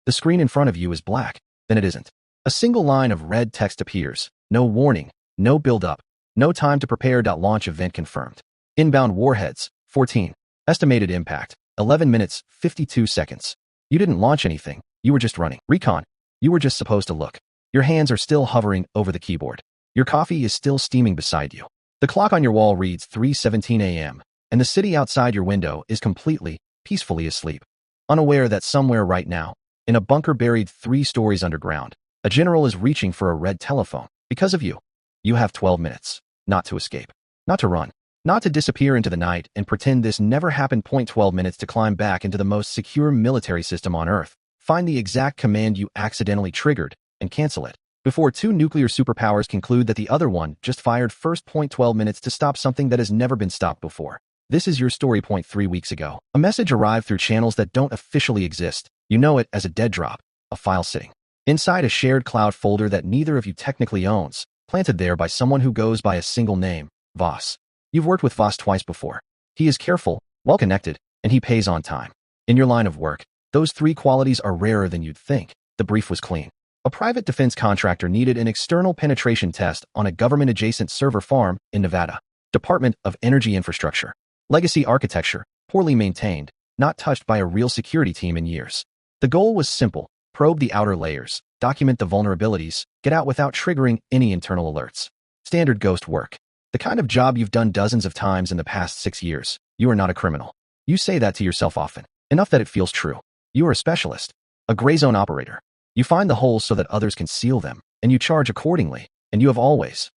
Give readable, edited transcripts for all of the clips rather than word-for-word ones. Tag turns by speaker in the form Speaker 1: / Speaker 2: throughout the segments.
Speaker 1: The screen in front of you is black. Then it isn't. A single line of red text appears. No warning, no build-up, no time to prepare. Launch event confirmed. Inbound warheads, 14. Estimated impact, 11 minutes, 52 seconds. You didn't launch anything. You were just running. Recon. You were just supposed to look. Your hands are still hovering over the keyboard. Your coffee is still steaming beside you. The clock on your wall reads 3:17 a.m., and the city outside your window is completely, peacefully asleep. Unaware that somewhere right now, in a bunker buried 3 stories underground, a general is reaching for a red telephone. Because of you. You have 12 minutes. Not to escape. Not to run. Not to disappear into the night and pretend this never happened. 12 minutes to climb back into the most secure military system on Earth. Find the exact command you accidentally triggered and cancel it before 2 nuclear superpowers conclude that the other one just fired first. 12 minutes to stop something that has never been stopped before. This is your story. 3 weeks ago, a message arrived through channels that don't officially exist. You know it as a dead drop, a file sitting inside a shared cloud folder that neither of you technically owns, planted there by someone who goes by a single name, Voss. You've worked with Voss twice before. He is careful, well-connected, and he pays on time. In your line of work, those 3 qualities are rarer than you'd think. The brief was clean. A private defense contractor needed an external penetration test on a government-adjacent server farm in Nevada. Department of Energy Infrastructure. Legacy architecture, poorly maintained, not touched by a real security team in years. The goal was simple. Probe the outer layers, document the vulnerabilities, get out without triggering any internal alerts. Standard ghost work. The kind of job you've done dozens of times in the past 6 years. You are not a criminal. You say that to yourself often, enough that it feels true. You are a specialist, a gray zone operator. You find the holes so that others can seal them, and you charge accordingly, and you have always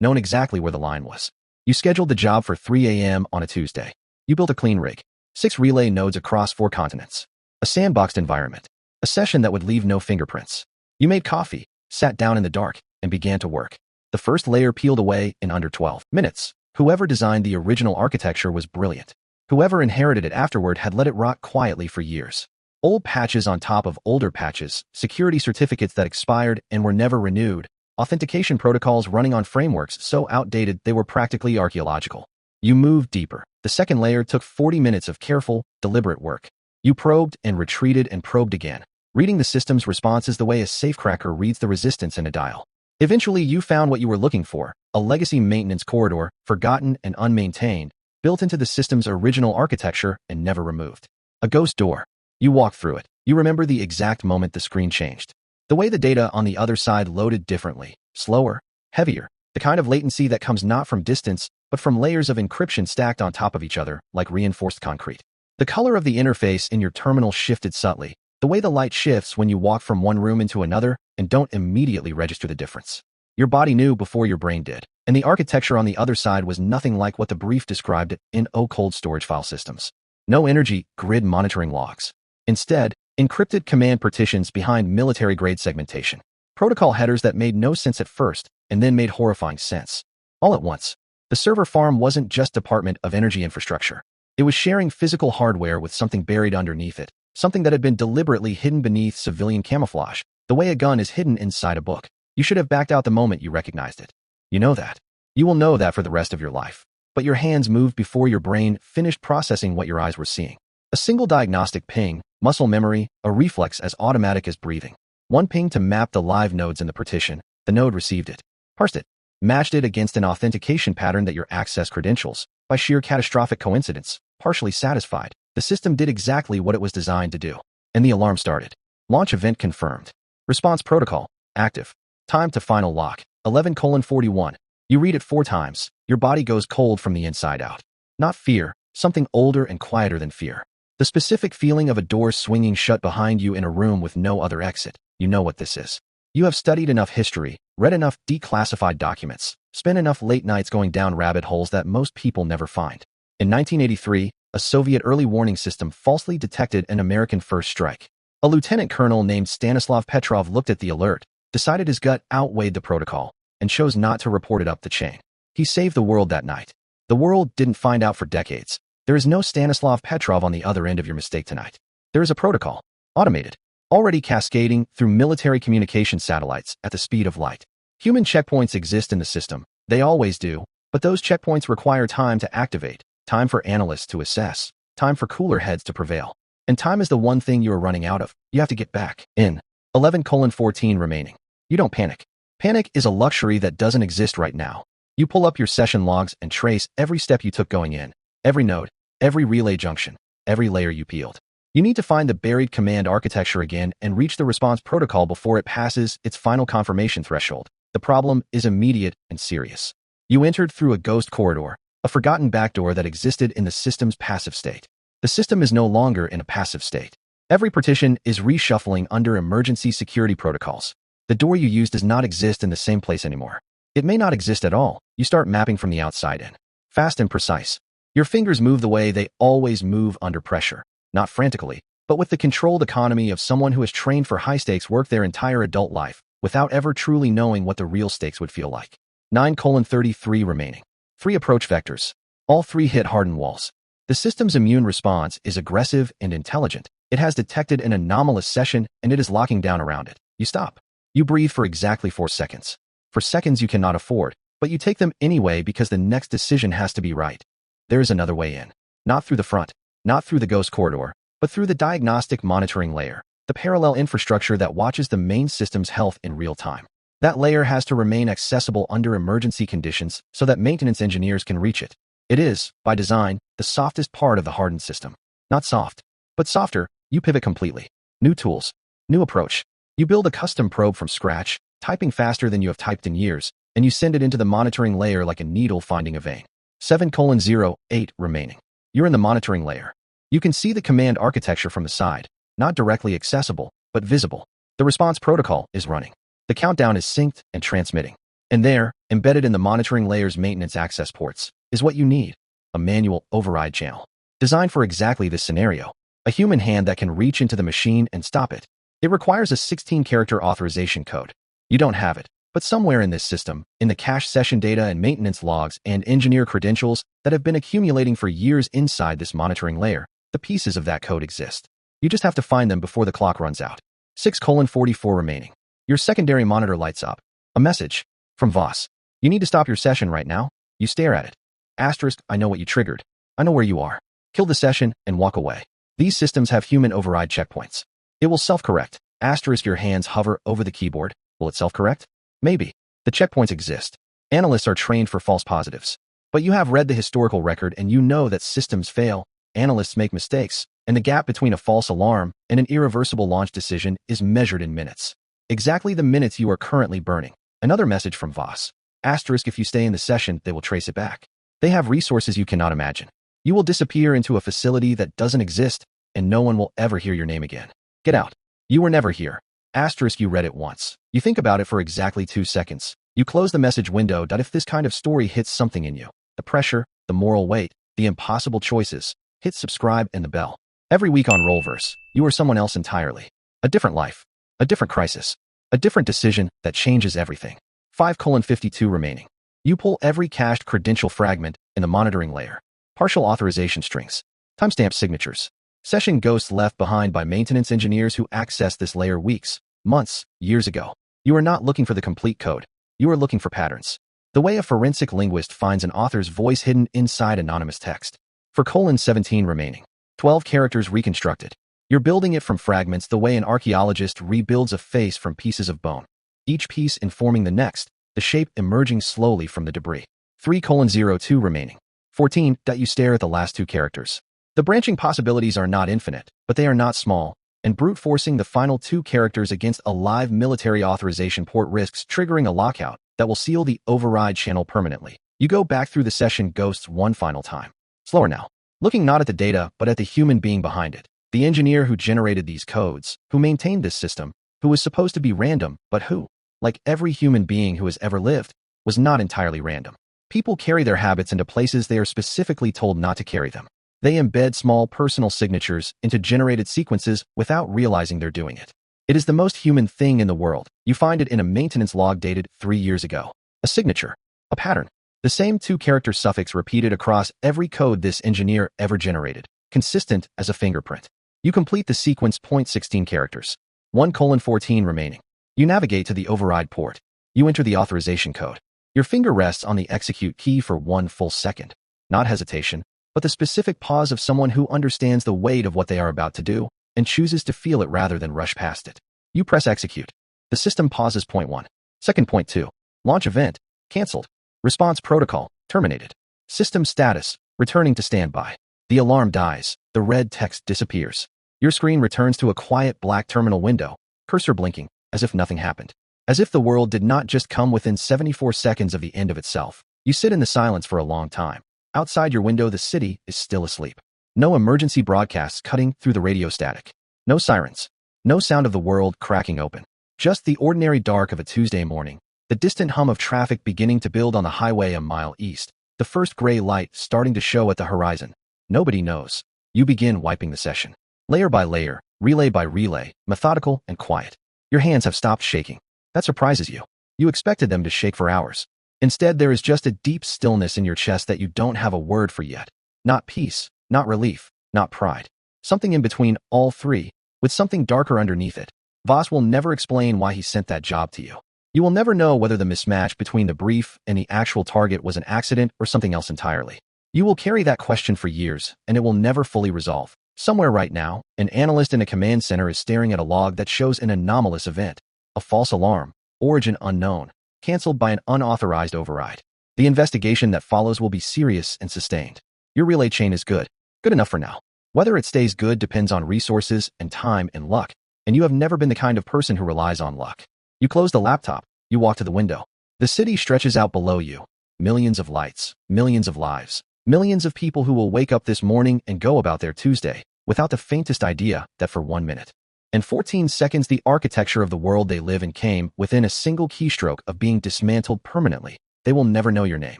Speaker 1: known exactly where the line was. You scheduled the job for 3 a.m. on a Tuesday. You built a clean rig, 6 relay nodes across 4 continents, a sandboxed environment, a session that would leave no fingerprints. You made coffee, sat down in the dark, and began to work. The first layer peeled away in under 12 minutes. Whoever designed the original architecture was brilliant. Whoever inherited it afterward had let it rot quietly for years. Old patches on top of older patches, security certificates that expired and were never renewed, authentication protocols running on frameworks so outdated they were practically archaeological. You moved deeper. The second layer took 40 minutes of careful, deliberate work. You probed and retreated and probed again, reading the system's responses the way a safecracker reads the resistance in a dial. Eventually, you found what you were looking for, a legacy maintenance corridor, forgotten and unmaintained, built into the system's original architecture and never removed. A ghost door. You walked through it. You remember the exact moment the screen changed. The way the data on the other side loaded differently, slower, heavier, the kind of latency that comes not from distance, but from layers of encryption stacked on top of each other, like reinforced concrete. The color of the interface in your terminal shifted subtly, the way the light shifts when you walk from one room into another and don't immediately register the difference. Your body knew before your brain did, and the architecture on the other side was nothing like what the brief described it in cold storage file systems. No energy grid monitoring logs. Instead, encrypted command partitions behind military-grade segmentation. Protocol headers that made no sense at first and then made horrifying sense. All at once. The server farm wasn't just Department of Energy Infrastructure. It was sharing physical hardware with something buried underneath it, something that had been deliberately hidden beneath civilian camouflage, the way a gun is hidden inside a book. You should have backed out the moment you recognized it. You know that. You will know that for the rest of your life. But your hands moved before your brain finished processing what your eyes were seeing. A single diagnostic ping, muscle memory, a reflex as automatic as breathing. One ping to map the live nodes in the partition. The node received it, parsed it, matched it against an authentication pattern that your access credentials, by sheer catastrophic coincidence, partially satisfied. The system did exactly what it was designed to do. And the alarm started. Launch event confirmed. Response protocol, active. Time to final lock, 11:41. You read it 4 times. Your body goes cold from the inside out. Not fear, something older and quieter than fear. The specific feeling of a door swinging shut behind you in a room with no other exit. You know what this is. You have studied enough history, read enough declassified documents, spent enough late nights going down rabbit holes that most people never find. In 1983, a Soviet early warning system falsely detected an American first strike. A lieutenant colonel named Stanislav Petrov looked at the alert, decided his gut outweighed the protocol, and chose not to report it up the chain. He saved the world that night. The world didn't find out for decades. There is no Stanislav Petrov on the other end of your mistake tonight. There is a protocol, automated, already cascading through military communication satellites at the speed of light. Human checkpoints exist in the system. They always do, but those checkpoints require time to activate, time for analysts to assess, time for cooler heads to prevail. And time is the one thing you are running out of. You have to get back in. 11:14 remaining. You don't panic. Panic is a luxury that doesn't exist right now. You pull up your session logs and trace every step you took going in, every node, every relay junction, every layer you peeled. You need to find the buried command architecture again and reach the response protocol before it passes its final confirmation threshold. The problem is immediate and serious. You entered through a ghost corridor, a forgotten backdoor that existed in the system's passive state. The system is no longer in a passive state. Every partition is reshuffling under emergency security protocols. The door you used does not exist in the same place anymore. It may not exist at all. You start mapping from the outside in. Fast and precise. Your fingers move the way they always move under pressure. Not frantically, but with the controlled economy of someone who has trained for high-stakes work their entire adult life, without ever truly knowing what the real stakes would feel like. 9:33 remaining. 3 approach vectors. All 3 hit hardened walls. The system's immune response is aggressive and intelligent. It has detected an anomalous session and it is locking down around it. You stop. You breathe for exactly 4 seconds. For seconds you cannot afford, but you take them anyway because the next decision has to be right. There is another way in. Not through the front, not through the ghost corridor, but through the diagnostic monitoring layer, the parallel infrastructure that watches the main system's health in real time. That layer has to remain accessible under emergency conditions so that maintenance engineers can reach it. It is, by design, the softest part of the hardened system. Not soft, but softer. You pivot completely. New tools, new approach. You build a custom probe from scratch, typing faster than you have typed in years, and you send it into the monitoring layer like a needle finding a vein. 7:08 remaining. You're in the monitoring layer. You can see the command architecture from the side, not directly accessible, but visible. The response protocol is running. The countdown is synced and transmitting. And there, embedded in the monitoring layer's maintenance access ports, is what you need. A manual override channel. Designed for exactly this scenario. A human hand that can reach into the machine and stop it. It requires a 16-character authorization code. You don't have it, but somewhere in this system, in the cache session data and maintenance logs and engineer credentials that have been accumulating for years inside this monitoring layer, the pieces of that code exist. You just have to find them before the clock runs out. 6:44 remaining. Your secondary monitor lights up. A message from Voss. You need to stop your session right now. You stare at it. Asterisk, I know what you triggered. I know where you are. Kill the session and walk away. These systems have human override checkpoints. It will self-correct. Asterisk, your hands hover over the keyboard. Will it self-correct? Maybe. The checkpoints exist. Analysts are trained for false positives. But you have read the historical record and you know that systems fail, analysts make mistakes, and the gap between a false alarm and an irreversible launch decision is measured in minutes. Exactly the minutes you are currently burning. Another message from Voss. Asterisk, if you stay in the session, they will trace it back. They have resources you cannot imagine. You will disappear into a facility that doesn't exist, and no one will ever hear your name again. Get out. You were never here. Asterisk, you read it once. You think about it for exactly 2 seconds. You close the message window. If this kind of story hits something in you, the pressure, the moral weight, the impossible choices, hit subscribe and the bell. Every week on Roleverse, you are someone else entirely. A different life, a different crisis, a different decision that changes everything. 5:52 remaining. You pull every cached credential fragment in the monitoring layer. Partial authorization strings. Timestamp signatures. Session ghosts left behind by maintenance engineers who accessed this layer weeks, months, years ago. You are not looking for the complete code. You are looking for patterns. The way a forensic linguist finds an author's voice hidden inside anonymous text. For :17 remaining. 12 characters reconstructed. You're building it from fragments the way an archaeologist rebuilds a face from pieces of bone. Each piece informing the next, the shape emerging slowly from the debris. 3:02 remaining. 14. You stare at the last 2 characters. The branching possibilities are not infinite, but they are not small, and brute forcing the final 2 characters against a live military authorization port risks triggering a lockout that will seal the override channel permanently. You go back through the session ghosts one final time. Slower now. Looking not at the data, but at the human being behind it. The engineer who generated these codes, who maintained this system, who was supposed to be random, but who, like every human being who has ever lived, was not entirely random. People carry their habits into places they are specifically told not to carry them. They embed small personal signatures into generated sequences without realizing they're doing it. It is the most human thing in the world. You find it in a maintenance log dated 3 years ago. A signature. A pattern. The same 2-character suffix repeated across every code this engineer ever generated. Consistent as a fingerprint. You complete the sequence. 16 characters. 1:14 remaining. You navigate to the override port. You enter the authorization code. Your finger rests on the execute key for 1 full second. Not hesitation, but the specific pause of someone who understands the weight of what they are about to do and chooses to feel it rather than rush past it. You press execute. The system pauses. Point 1. Second. Point 2. Launch event, cancelled. Response protocol, terminated. System status, returning to standby. The alarm dies. The red text disappears. Your screen returns to a quiet black terminal window, cursor blinking, as if nothing happened. As if the world did not just come within 74 seconds of the end of itself. You sit in the silence for a long time. Outside your window, the city is still asleep. No emergency broadcasts cutting through the radio static. No sirens. No sound of the world cracking open. Just the ordinary dark of a Tuesday morning. The distant hum of traffic beginning to build on the highway a mile east. The first gray light starting to show at the horizon. Nobody knows. You begin wiping the session. Layer by layer, relay by relay, methodical and quiet. Your hands have stopped shaking. That surprises you. You expected them to shake for hours. Instead, there is just a deep stillness in your chest that you don't have a word for yet. Not peace, not relief, not pride. Something in between all three, with something darker underneath it. Voss will never explain why he sent that job to you. You will never know whether the mismatch between the brief and the actual target was an accident or something else entirely. You will carry that question for years, and it will never fully resolve. Somewhere right now, an analyst in a command center is staring at a log that shows an anomalous event. A false alarm, origin unknown, canceled by an unauthorized override. The investigation that follows will be serious and sustained. Your relay chain is good. Good enough for now. Whether it stays good depends on resources and time and luck, and you have never been the kind of person who relies on luck. You close the laptop. You walk to the window. The city stretches out below you. Millions of lights, millions of lives, millions of people who will wake up this morning and go about their Tuesday without the faintest idea that for 1 minute and 14 seconds the architecture of the world they live in came within a single keystroke of being dismantled permanently. They will never know your name.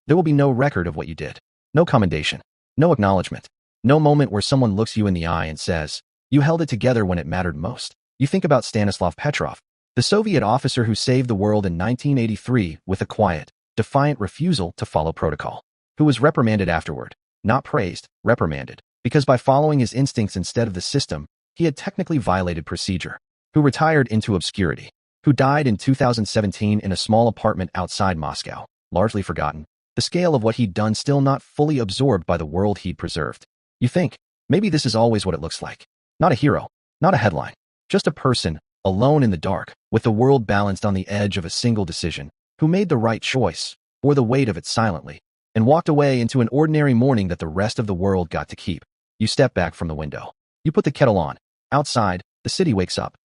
Speaker 1: There will be no record of what you did. No commendation. No acknowledgement. No moment where someone looks you in the eye and says, you held it together when it mattered most. You think about Stanislav Petrov, the Soviet officer who saved the world in 1983 with a quiet, defiant refusal to follow protocol, who was reprimanded afterward. Not praised, reprimanded, because by following his instincts instead of the system, he had technically violated procedure, who retired into obscurity, who died in 2017 in a small apartment outside Moscow, largely forgotten, the scale of what he'd done still not fully absorbed by the world he'd preserved. You think, maybe this is always what it looks like. Not a hero, not a headline, just a person, alone in the dark, with the world balanced on the edge of a single decision, who made the right choice, bore the weight of it silently, and walked away into an ordinary morning that the rest of the world got to keep. You step back from the window. You put the kettle on. Outside, the city wakes up.